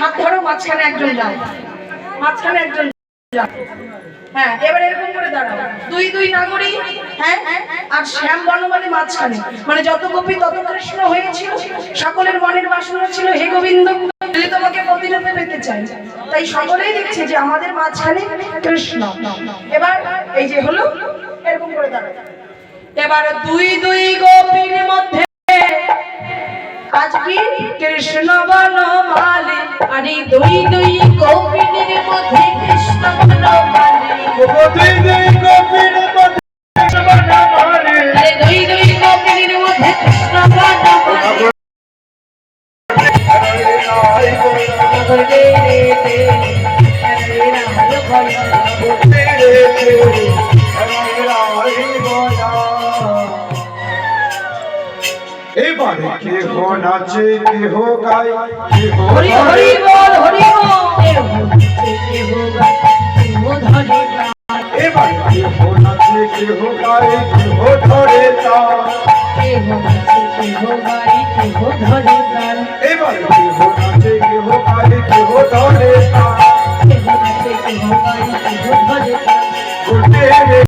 হাত ধরো, মাঝখানে একজন যাও, মাঝখানে একজন যাও। হ্যাঁ, এবার এরকম করে দাঁড়াও, দুই দুই নাগরী। হ্যাঁ, আর শ্যাম বনমালী মাঝখানে, মানে যত গোপী তত কৃষ্ণ হয়েছিল, সকলের মনের বাসনা ছিল হে গোবিন্দ যদি তোমাকে প্রতিরূপে পেতে চাই, তাই সকলেই দেখছে যে আমাদের মাঝখানে কৃষ্ণ। এবার এই যে হলো, এরকম করে দাঁড়াও। এবার দুই দুই গোপীর মধ্যে আজ কি কৃষ্ণ বনমালী, আরে দুই দুই গোপীর মধ্যে কৃষ্ণ বনমালী, দুই দুই গোপীর মধ্যে কৃষ্ণ বনমালী, আরে দুই দুই গোপীর মধ্যে কৃষ্ণ বনমালী। এবারে কেহ নাচে কেহ গায়, কেহ হরি হরি বল হরি বল, এবারে কেহ নাচে কেহ গায়, কেহ ধরে তাল, এবারে কেহ নাচে কেহ গায়, কেহ ধরে তাল। ঘুরতে রে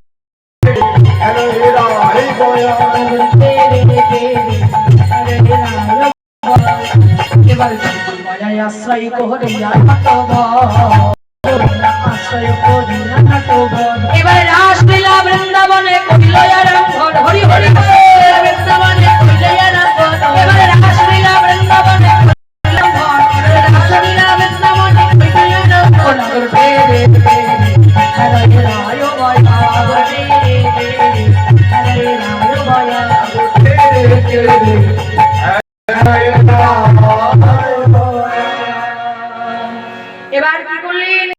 হেলো হেরা হে বয়া, আশ্রয় করিয়া এবার রাসলীলা বৃন্দাবনে করিল আরম্ভ, হরি হরি বৃন্দাবনে করিল আরম্ভ, এবার রাসলীলা বৃন্দাবনে রাসলীলা বৃন্দাবনে করিল আরম্ভ। এবার কি করলেন?